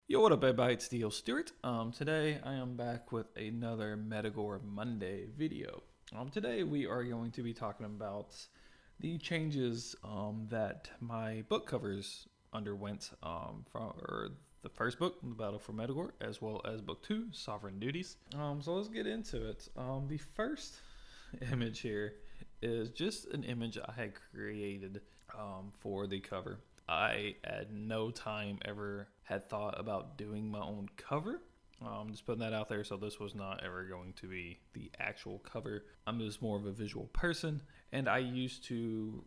Yo, what up, everybody? It's Theo Stewart. Today I am back with another Metagore Monday video. Today we are going to be talking about the changes that my book covers underwent from the first book, The Battle for Metagore, as well as book 2, Sovereign Duties. So let's get into it. The first image here is just an image I had created for the cover. I at no time ever had thought about doing my own cover. Just putting that out there, so this was not ever going to be the actual cover. I'm just more of a visual person, and I used to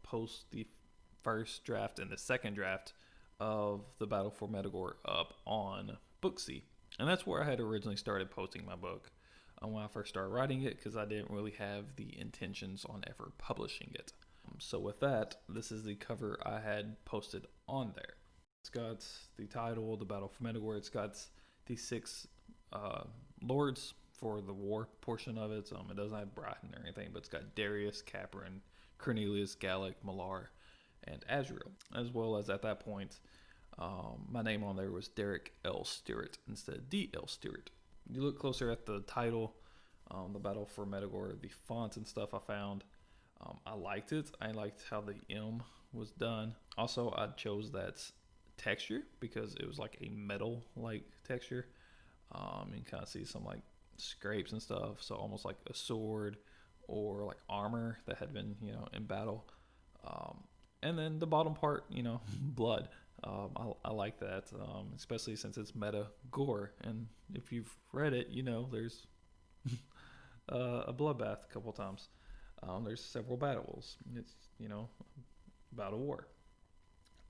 post the first draft and the second draft of the Battle for Metagore up on Booksy, and that's where I had originally started posting my book when I first started writing it, because I didn't really have the intentions on ever publishing it. So with that, this is the cover I had posted on there. It's got the title, The Battle for Metagore. It's got the 6 lords for the war portion of it. It doesn't have Brighton or anything, but it's got Darius, Caprin, Cornelius, Gallic, Malar, and Azrael. As well as at that point, my name on there was Derek L. Stewart instead of D. L. Stewart. You look closer at the title, The Battle for Metagore, the fonts and stuff I found. I liked it. I liked how the M was done. Also, I chose that texture because it was like a metal-like texture. You can kind of see some like scrapes and stuff, so almost like a sword or like armor that had been, in battle. And then the bottom part, blood. I like that, especially since it's Metagore, and if you've read it, there's a bloodbath a couple times. There's several battles. It's, battle war.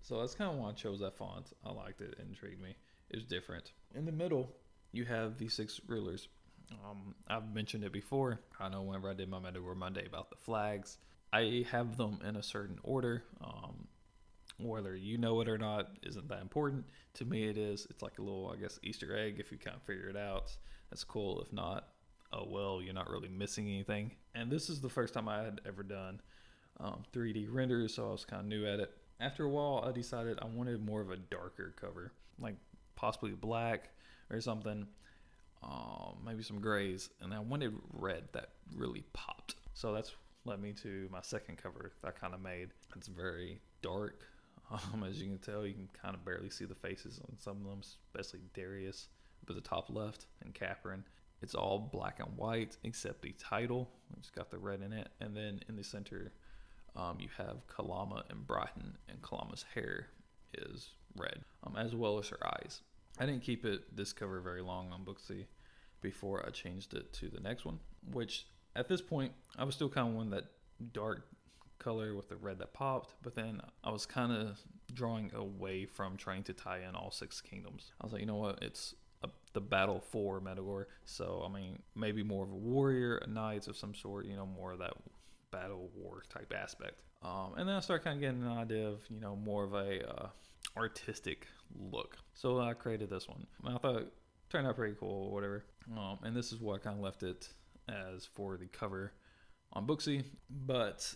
So that's kind of why I chose that font. I liked it. It intrigued me. It was different. In the middle, you have the 6 rulers. I've mentioned it before. I know whenever I did my Metagore Monday about the flags, I have them in a certain order. Whether you know it or not isn't that important. To me, it is. It's like a little, I guess, Easter egg if you kind of figure it out. That's cool. If not, oh well, you're not really missing anything. And this is the first time I had ever done 3D renders, so I was kind of new at it. After a while, I decided I wanted more of a darker cover, like possibly black or something, maybe some grays, and I wanted red that really popped. So that's led me to my second cover that I kind of made. It's very dark. As you can tell, you can kind of barely see the faces on some of them, especially Darius up at the top left and Caprin. It's all black and white except the title. It's got the red in it. And then in the center, you have Kalama and Brighton, and Kalama's hair is red, as well as her eyes. I didn't keep this cover very long on Booksy before I changed it to the next one, which at this point, I was still kind of wanting that dark color with the red that popped, but then I was kind of drawing away from trying to tie in all 6 kingdoms. I was like, you know what, it's the battle for Metagore, so I mean maybe more of a warrior, a knight of some sort, more of that battle war type aspect. And then I started kind of getting an idea of more of a artistic look, so I created this one. And I thought it turned out pretty cool or whatever. And this is what I kind of left it as for the cover on Booksy. But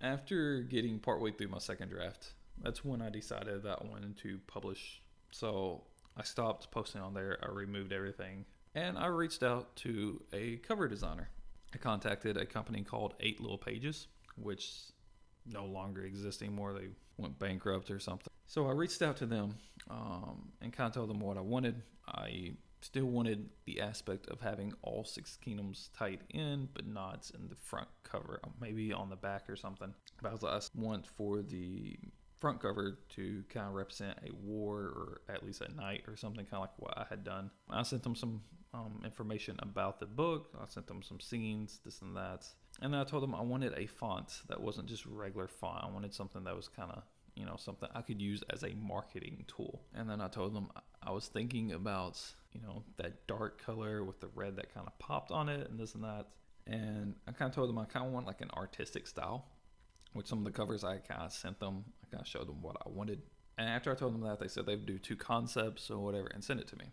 after getting partway through my second draft, that's when I decided that I wanted to publish. So I stopped posting on there. I removed everything, and I reached out to a cover designer. I contacted a company called 8 Little Pages, which no longer exists anymore. They went bankrupt or something. So I reached out to them and kind of told them what I wanted. I still wanted the aspect of having all 6 kingdoms tied in, but not in the front cover, maybe on the back or something. But I want for the front cover to kind of represent a war, or at least a knight or something, kind of like what I had done. I sent them some information about the book. I sent them some scenes, this and that. And then I told them I wanted a font that wasn't just regular font. I wanted something that was kind of, something I could use as a marketing tool. And then I told them I was thinking about, that dark color with the red that kind of popped on it and this and that. And I kind of told them I kind of want like an artistic style. With some of the covers I kind of sent them, I kind of showed them what I wanted. And after I told them that, they said they'd do 2 concepts or whatever and send it to me.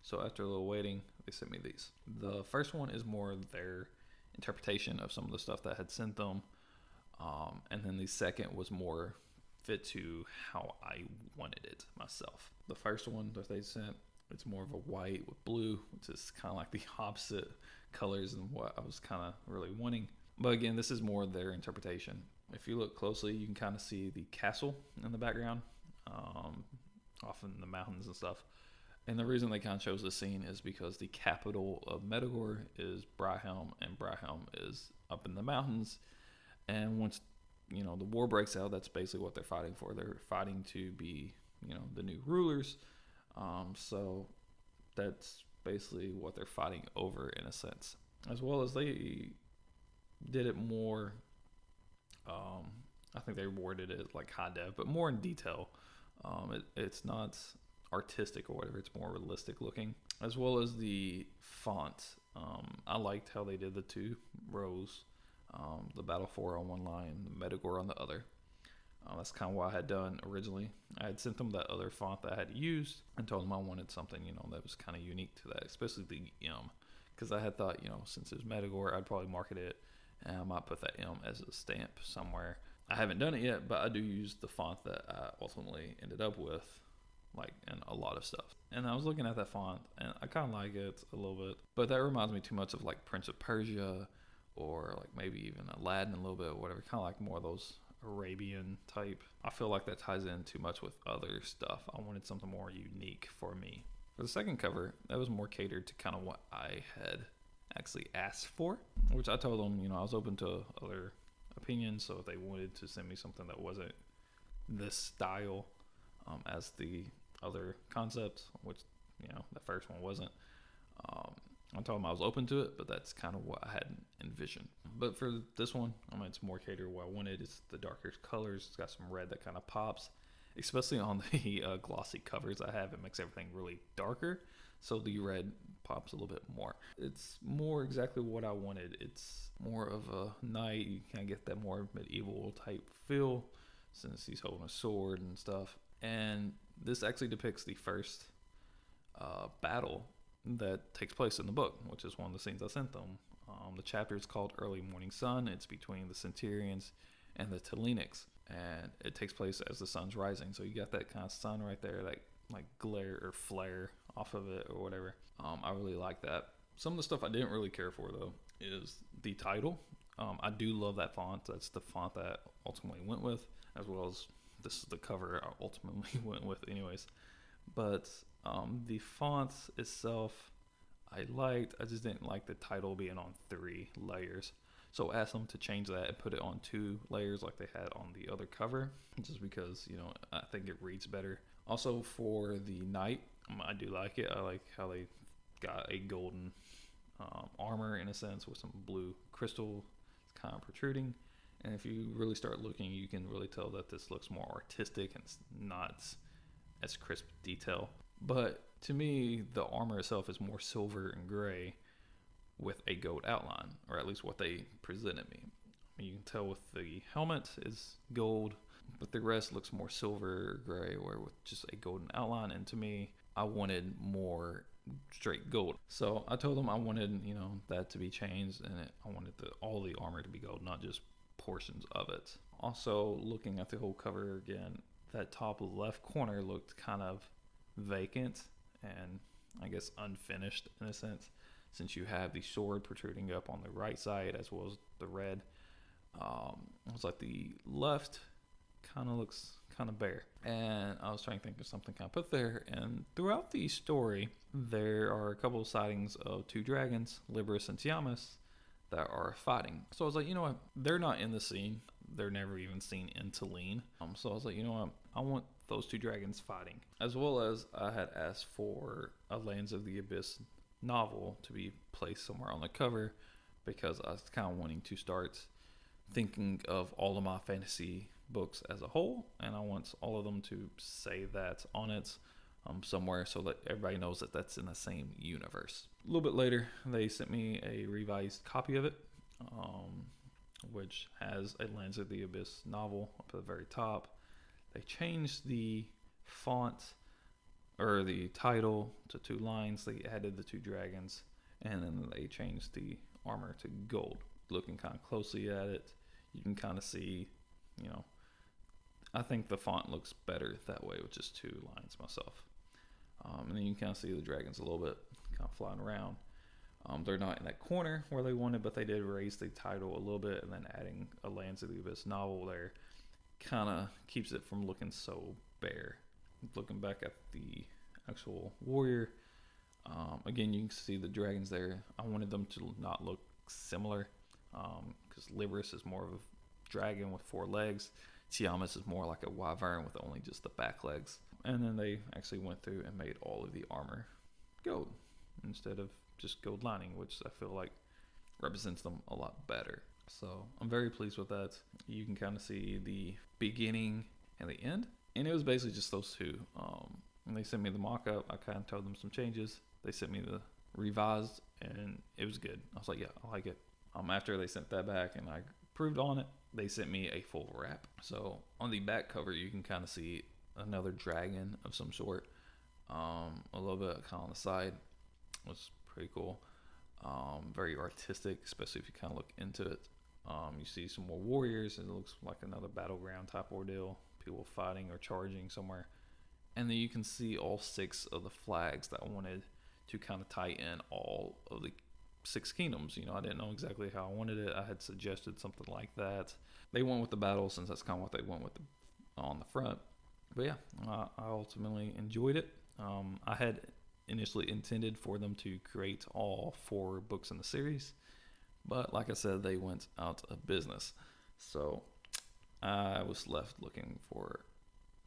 So after a little waiting, they sent me these. The first one is more their interpretation of some of the stuff that I had sent them. And then the second was more fit to how I wanted it myself. The first one that they sent, it's more of a white with blue, which is kind of like the opposite colors than what I was kind of really wanting. But again, this is more their interpretation. If you look closely, you can kind of see the castle in the background, off in the mountains and stuff. And the reason they kind of chose this scene is because the capital of Metagore is Bryhelm, and Bryhelm is up in the mountains. And once, you know, the war breaks out, that's basically what they're fighting for. They're fighting to be, you know, the new rulers. So that's basically what they're fighting over in a sense. As well as they did it more, I think they worded it like high def, but more in detail. It's not artistic or whatever, it's more realistic looking. As well as the font. I liked how they did the two rows, the Battle 4 on one line, the Metagore on the other. That's kind of what I had done originally. I had sent them that other font that I had used and told them I wanted something, you know, that was kind of unique to that, especially the M. Because I had thought, you know, since it was Metagore, I'd probably market it and I might put that M as a stamp somewhere. I haven't done it yet, but I do use the font that I ultimately ended up with, like in a lot of stuff. And I was looking at that font and I kind of like it a little bit, but that reminds me too much of like Prince of Persia or like maybe even Aladdin a little bit or whatever, kind of like more of those Arabian type. I feel like that ties in too much with other stuff. I wanted something more unique for me. For the second cover, that was more catered to kind of what I had actually asked for, which I told them, you know, I was open to other opinions. So if they wanted to send me something that wasn't this style as the other concepts, which, you know, the first one wasn't, I told them I was open to it, but that's kind of what I had envisioned. But for this one, I mean, it's more catered to what I wanted. It's the darker colors. It's got some red that kind of pops, especially on the glossy covers I have. It makes everything really darker, so the red pops a little bit more. It's more exactly what I wanted. It's more of a knight. You kind of get that more medieval type feel since he's holding a sword and stuff. And this actually depicts the first battle that takes place in the book, which is one of the scenes I sent them. The chapter is called Early Morning Sun. It's between the Centurions and the Tellenics, and it takes place as the sun's rising. So you got that kind of sun right there, like glare or flare off of it or whatever. I really like that. Some of the stuff I didn't really care for though is the title. I do love that font. That's the font that I ultimately went with, as well as this is the cover I ultimately went with anyways. But the font itself I liked. I just didn't like the title being on 3 layers. So I asked them to change that and put it on 2 layers like they had on the other cover, just because, you know, I think it reads better. Also for the knight, I do like it. I like how they got a golden armor in a sense with some blue crystal kind of protruding. And if you really start looking, you can really tell that this looks more artistic and it's not as crisp detail. But to me, the armor itself is more silver and gray with a gold outline, or at least what they presented me. I mean, you can tell with the helmet is gold, but the rest looks more silver or gray or with just a golden outline. And to me, I wanted more straight gold. So I told them I wanted, you know, that to be changed, and I wanted all the armor to be gold, not just portions of it. Also, looking at the whole cover again, that top left corner looked kind of vacant and I guess unfinished in a sense, since you have the sword protruding up on the right side as well as the red. It's like the left kind of looks kind of bare, and I was trying to think of something kind of put there. And throughout the story, there are a couple of sightings of 2 dragons, Liberus and Tiamat, that are fighting. So I was like, you know what? They're not in the scene. They're never even seen in Tulane. So I was like, you know what? I want those 2 dragons fighting. As well as I had asked for a Lands of the Abyss novel to be placed somewhere on the cover, because I was kind of wanting to start thinking of all of my fantasy books as a whole, and I want all of them to say that on it somewhere, so that everybody knows that that's in the same universe. A little bit later, they sent me a revised copy of it, which has a Lands of the Abyss novel up at the very top. They changed the font or the title to 2 lines. They added the 2 dragons, and then they changed the armor to gold. Looking kind of closely at it, you can kind of see, you know, I think the font looks better that way with just 2 lines myself. And then you can kind of see the dragons a little bit kind of flying around. They're not in that corner where they wanted, but they did raise the title a little bit, and then adding a Lands of the Abyss novel there kind of keeps it from looking so bare. Looking back at the actual warrior, again, you can see the dragons there. I wanted them to not look similar, because Libris is more of a dragon with 4 legs. Tiamat is more like a wyvern with only just the back legs. And then they actually went through and made all of the armor gold instead of just gold lining, which I feel like represents them a lot better. So I'm very pleased with that. You can kind of see the beginning and the end, and it was basically just those 2. When they sent me the mock-up, I kind of told them some changes. They sent me the revised, and it was good. I was like, yeah, I like it. After they sent that back and I approved on it, they sent me a full wrap. So on the back cover, you can kind of see another dragon of some sort, a little bit kind of on the side. It was pretty cool. Very artistic, especially if you kind of look into it. You see some more warriors, and it looks like another battleground type ordeal, people fighting or charging somewhere. And then you can see all 6 of the flags that I wanted to kind of tie in all of the 6 kingdoms. I didn't know exactly how I wanted it. I had suggested something like that. They went with the battle, since that's kind of what they went with on the front. But yeah, I ultimately enjoyed it. I had initially intended for them to create all 4 books in the series, but like I said, they went out of business. So I was left looking for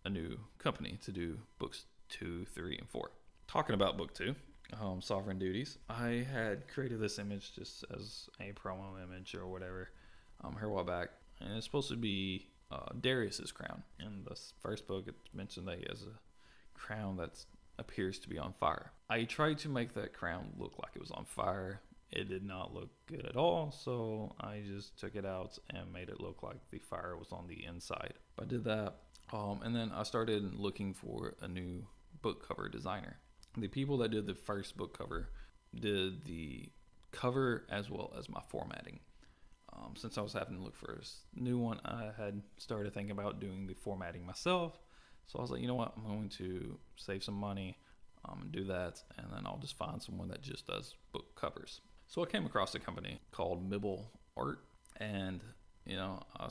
a new company to do books 2, 3, and 4. Talking about book 2, Sovereign Duties, I had created this image just as a promo image or whatever here a while back, and it's supposed to be Darius's crown. In the first book, it's mentioned that he has a crown that appears to be on fire. I tried to make that crown look like it was on fire. It did not look good at all, so I just took it out and made it look like the fire was on the inside. I did that, and then I started looking for a new book cover designer. The people that did the first book cover did the cover as well as my formatting. Since I was having to look for a new one, I had started thinking about doing the formatting myself. So I was like, you know what, I'm going to save some money and do that, and then I'll just find someone that just does book covers. So I came across a company called Mibble Art, and I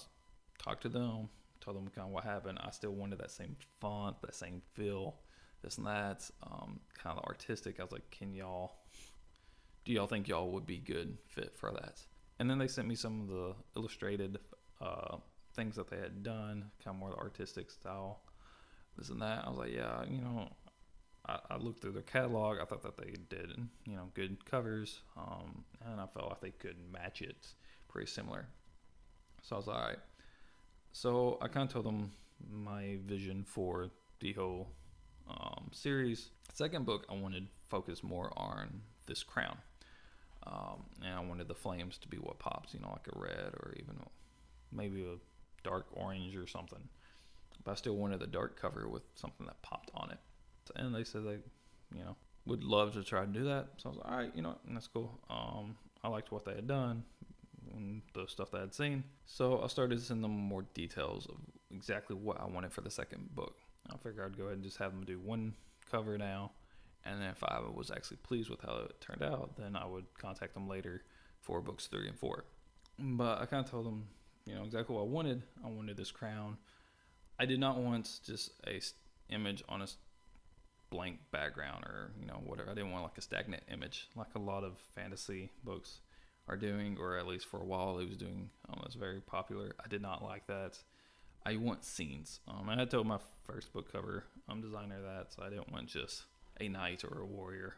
talked to them, told them kind of what happened. I still wanted that same font, that same feel, this and that, kind of artistic. I was like, do y'all think y'all would be good fit for that? And then they sent me some of the illustrated things that they had done, kind of more the artistic style, this and that. I was like, yeah, I looked through their catalog. I thought that they did, good covers, and I felt like they could match it pretty similar. So I was like, all right. So I kind of told them my vision for the whole series. Second book, I wanted to focus more on this crown. And I wanted the flames to be what pops, like a red or even maybe a dark orange or something. But I still wanted the dark cover with something that popped on it. And they said they, would love to try to do that. So I was like, all right, that's cool. I liked what they had done and the stuff that I had seen. So I started to send them more details of exactly what I wanted for the second book. I figured I'd go ahead and just have them do one cover now. And then if I was actually pleased with how it turned out, then I would contact them later for books 3 and 4. But I kind of told them, exactly what I wanted. I wanted this crown. I did not want just a image on a blank background or, whatever. I didn't want like a stagnant image like a lot of fantasy books are doing, or at least for a while it was doing. It's very popular. I did not like that. I want scenes. I had told my first book cover designer that, so I didn't want just a knight or a warrior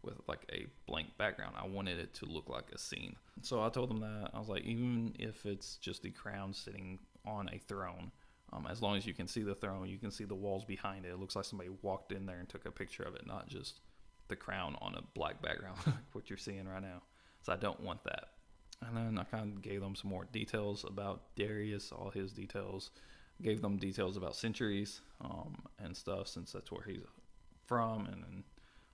with like a blank background. I wanted it to look like a scene. So I told them that. I was like, even if it's just the crown sitting on a throne, as long as you can see the throne, you can see the walls behind it. It looks like somebody walked in there and took a picture of it, not just the crown on a black background, what you're seeing right now. So I don't want that. And then I kind of gave them some more details about Darius, all his details. Gave them details about centuries and stuff, since that's where he's from. And then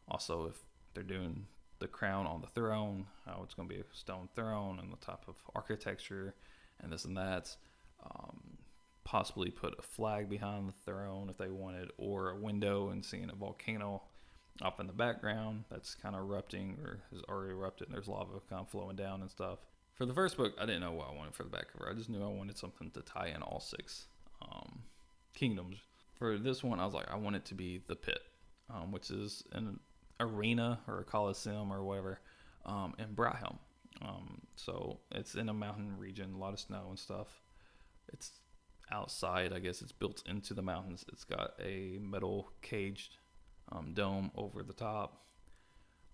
also if they're doing the crown on the throne, how it's going to be a stone throne and the type of architecture and this and that. possibly put a flag behind the throne if they wanted, or a window and seeing a volcano off in the background that's kind of erupting or has already erupted and there's lava kind of flowing down and stuff. For the first book, I didn't know what I wanted for the back cover. I just knew I wanted something to tie in all 6 kingdoms. For this one, I was like, I want it to be the pit, which is an arena or a coliseum or whatever in Brahhelm. So it's in a mountain region, a lot of snow and stuff. It's outside, I guess. It's built into the mountains. It's got a metal caged dome over the top.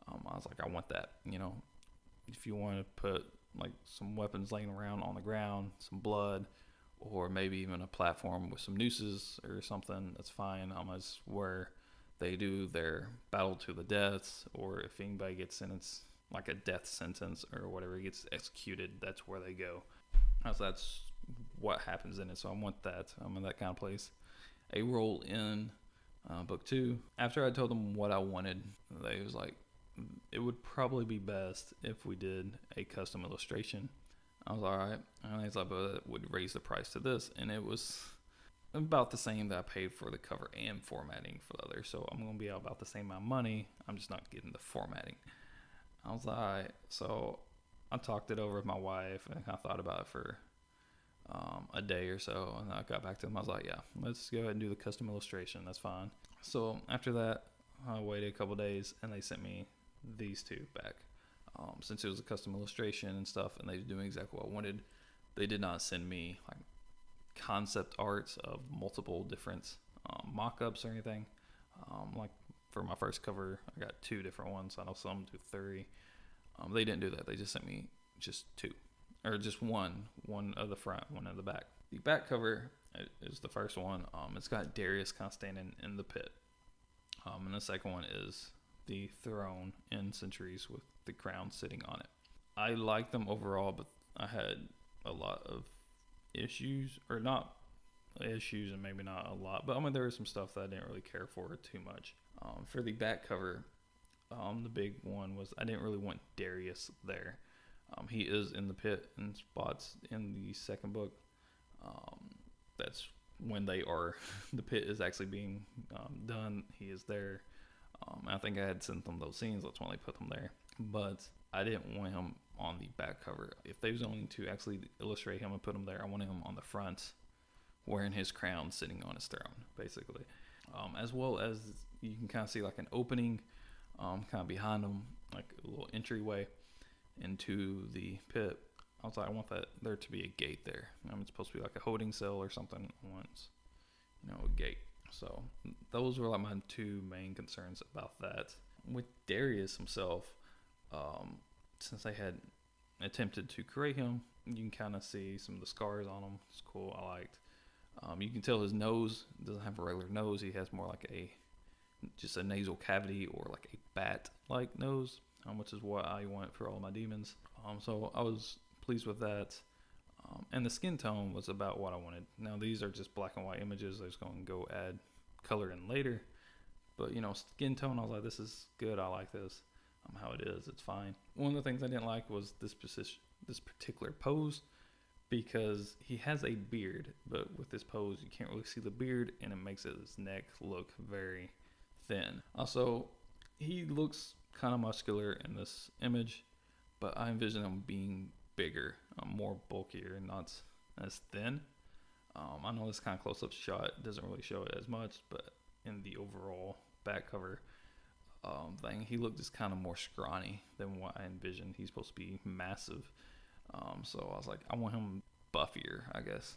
I was like, I want that. You know, if you want to put like some weapons laying around on the ground, some blood, or maybe even a platform with some nooses or something, that's fine. That's where they do their battle to the deaths, or if anybody gets sentenced, like a death sentence or whatever, gets executed, that's where they go. So that's what happens in it. So I want that. I'm in that kind of place. A role in book 2. After I told them what I wanted, they was like, it would probably be best if we did a custom illustration. I was all right. And I thought, but it would raise the price to this. And it was about the same that I paid for the cover and formatting for the other. So I'm going to be out about the same amount of money. I'm just not getting the formatting. I was like, all right. So I talked it over with my wife and I thought about it for a day or so. And I got back to them. I was like, yeah, let's go ahead and do the custom illustration. That's fine. So after that, I waited a couple days and they sent me these 2 back. Since it was a custom illustration and stuff and they were doing exactly what I wanted, they did not send me like concept arts of multiple different mock-ups or anything. Like for my first cover, I got 2 different ones. I know some do 3. They didn't do that. They just sent me just 2, or just one of the front, one of the back. The back cover is the first one. It's got Darius kind of standing in the pit. And the second one is the throne in centuries with the crown sitting on it. I like them overall, but I had a lot of issues, or not issues and maybe not a lot, but I mean there was some stuff that I didn't really care for too much. For the back cover, the big one was I didn't really want Darius there. He is in the pit in spots in the second book. That's when they are, the pit is actually being done. He is there. I think I had sent them those scenes. That's when they put them there. But I didn't want him on the back cover. If they was going to actually illustrate him and put him there, I wanted him on the front, wearing his crown, sitting on his throne, basically. As well as you can kind of see like an opening kind of behind him, like a little entryway into the pit. I was like, I want that there to be a gate there. It's supposed to be like a holding cell or something. Once, a gate. So those were like my 2 main concerns about that. With Darius himself, since they had attempted to create him, you can kind of see some of the scars on him. It's cool. I liked. You can tell his nose doesn't have a regular nose. He has more like just a nasal cavity or like a bat-like nose, which is what I want for all my demons. So I was pleased with that. And the skin tone was about what I wanted. Now these are just black and white images. I was going to go add color in later. But skin tone, I was like, this is good. I like this. How it is, it's fine. One of the things I didn't like was this particular pose, because he has a beard, but with this pose you can't really see the beard, and it makes his neck look very thin. Also, he looks kind of muscular in this image, but I envision him being bigger, more bulkier, and not as thin. I know this kind of close-up shot doesn't really show it as much, but in the overall back cover thing, he looked just kind of more scrawny than what I envisioned. He's supposed to be massive. So I was like, I want him buffier, I guess,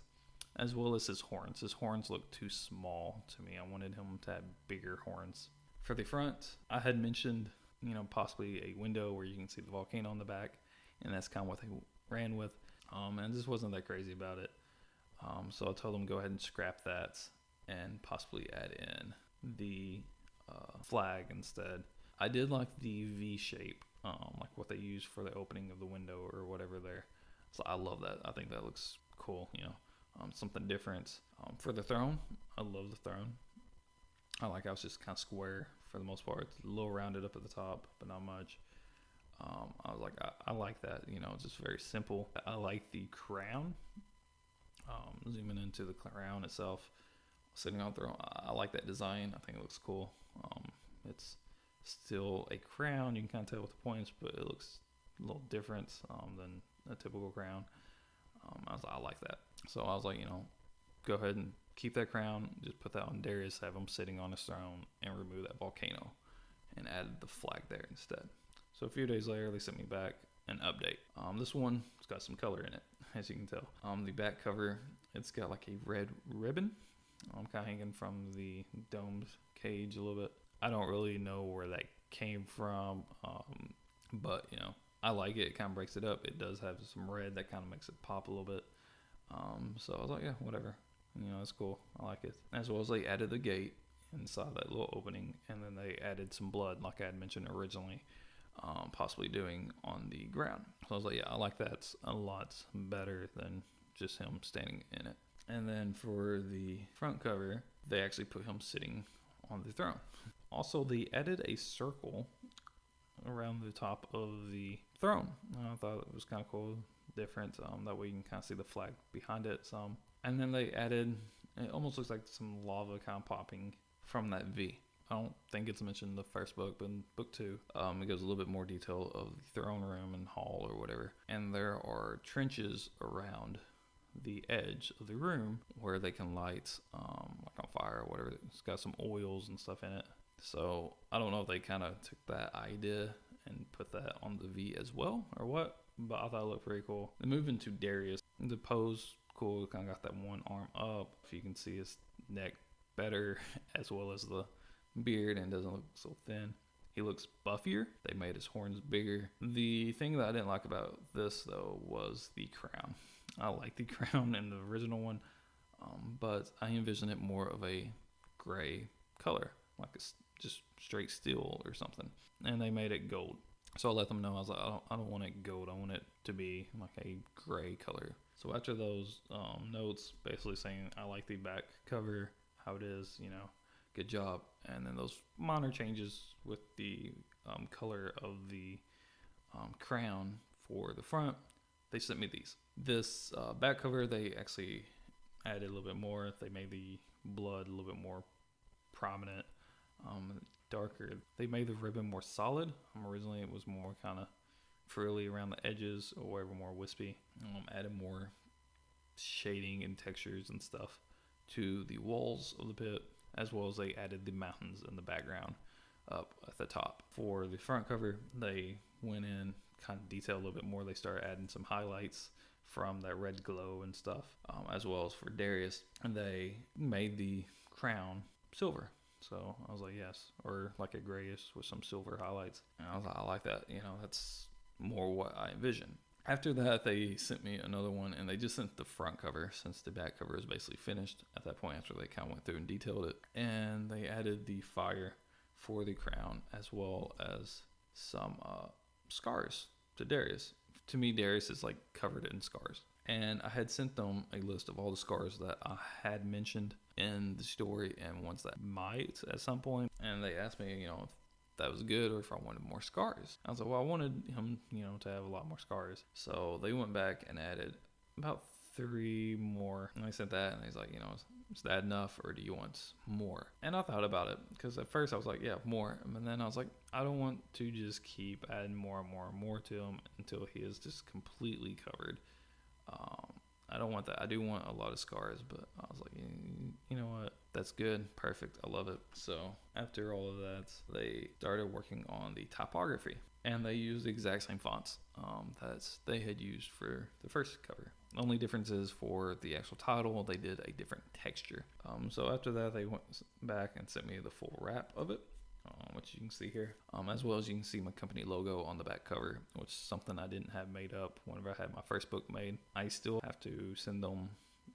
as well as his horns. His horns look too small to me. I wanted him to have bigger horns. For the front, I had mentioned, possibly a window where you can see the volcano on the back, and that's kind of what they ran with. And I just wasn't that crazy about it. So I told them go ahead and scrap that and possibly add in the flag instead. I did like the V shape, like what they use for the opening of the window or whatever there. So I love that. I think that looks cool, something different. For the throne, I love the throne. I like how it's just kind of square for the most part. It's a little rounded up at the top, but not much. I was like, I like that, it's just very simple. I like the crown. Zooming into the crown itself, sitting on the throne. I like that design. I think it looks cool. It's still a crown. You can kind of tell with the points, but it looks a little different than a typical crown. I like that. So I was like, go ahead and keep that crown. Just put that on Darius, have him sitting on his throne, and remove that volcano, and added the flag there instead. So a few days later, they sent me back an update. This one, it's got some color in it, as you can tell. The back cover, it's got like a red ribbon, kind of hanging from the domed cage a little bit. I don't really know where that came from, but I like it. It kind of breaks it up. It does have some red that kind of makes it pop a little bit. So I was like, yeah, whatever. It's cool. I like it. As well as they added the gate inside that little opening, and then they added some blood, like I had mentioned originally, possibly doing on the ground. So I was like, yeah, I like that. It's a lot better than just him standing in it. And then for the front cover, they actually put him sitting on the throne. Also, they added a circle around the top of the throne. I thought it was kind of cool, different. That way you can kind of see the flag behind it some. And then they added, it almost looks like some lava kind of popping from that V. I don't think it's mentioned in the first book, but in book 2, it goes a little bit more detail of the throne room and hall or whatever. And there are trenches around the edge of the room where they can light like on fire or whatever. It's got some oils and stuff in it. So I don't know if they kind of took that idea and put that on the V as well or what, but I thought it looked pretty cool. Then moving to Darius, the pose, cool, kind of got that one arm up. If you can see his neck better, as well as the beard, and doesn't look so thin. He looks buffier. They made his horns bigger. The thing that I didn't like about this though was the crown. I like the crown in the original one, but I envision it more of a gray color, like it's just straight steel or something. And they made it gold. So I let them know, I was like, I don't want it gold. I want it to be like a gray color. So after those notes, basically saying I like the back cover, how it is, good job. And then those minor changes with the color of the crown for the front, they sent me these. This back cover, they actually added a little bit more. They made the blood a little bit more prominent, darker. They made the ribbon more solid. Originally it was more kind of frilly around the edges or whatever, more wispy. Added more shading and textures and stuff to the walls of the pit, as well as they added the mountains in the background up at the top. For the front cover, they went in, kind of detailed a little bit more. They started adding some highlights from that red glow and stuff, as well as for Darius, and they made the crown silver. So I was like, yes, or like a grayish with some silver highlights. And I was like, I like that. That's more what I envisioned. After that, they sent me another one, and they just sent the front cover, since the back cover is basically finished at that point after they kind of went through and detailed it. And they added the fire for the crown, as well as some scars to Darius. To me, Darius is like covered in scars. And I had sent them a list of all the scars that I had mentioned in the story and ones that might at some point. And they asked me, if that was good or if I wanted more scars. I was like, well, I wanted him, to have a lot more scars. So they went back and added about 3 more. And I said that, and he's like, is that enough or do you want more? And I thought about it, because at first I was like, yeah, more. And then I was like, I don't want to just keep adding more and more and more to him until he is just completely covered. I don't want that. I do want a lot of scars, but I was like, you know what? That's good. Perfect. I love it. So after all of that, they started working on the typography, and they used the exact same fonts that they had used for the first cover. The only difference is for the actual title, they did a different texture. So after that, they went back and sent me the full wrap of it, which you can see here, as well as you can see my company logo on the back cover, which is something I didn't have made up whenever I had my first book made. I still have to send them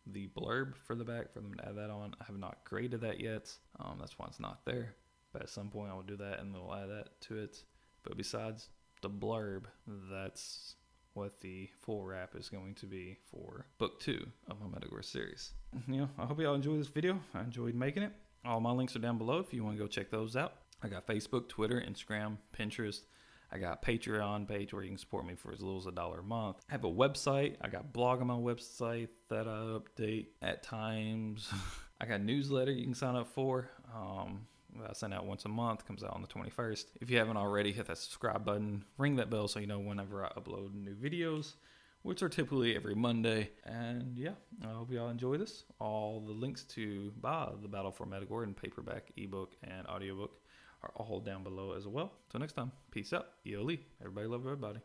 the blurb for the back for them to add that on. I have not created that yet. That's why it's not there. But at some point I will do that and they'll add that to it. But besides the blurb, that's what the full wrap is going to be for book 2 of my Metagore series. I hope y'all enjoyed this video. I enjoyed making it. All my links are down below if you want to go check those out. I got Facebook, Twitter, Instagram, Pinterest. I got a Patreon page where you can support me for as little as $1 a month. I have a website. I got a blog on my website that I update at times. I got a newsletter you can sign up for. I send out once a month, comes out on the 21st. If you haven't already, hit that subscribe button, ring that bell so you know whenever I upload new videos, which are typically every Monday. And yeah, I hope y'all enjoy this. All the links to buy The Battle for Metagore in paperback, ebook, and audiobook are all down below as well. Till next time, peace out. EO Lee. Everybody love everybody.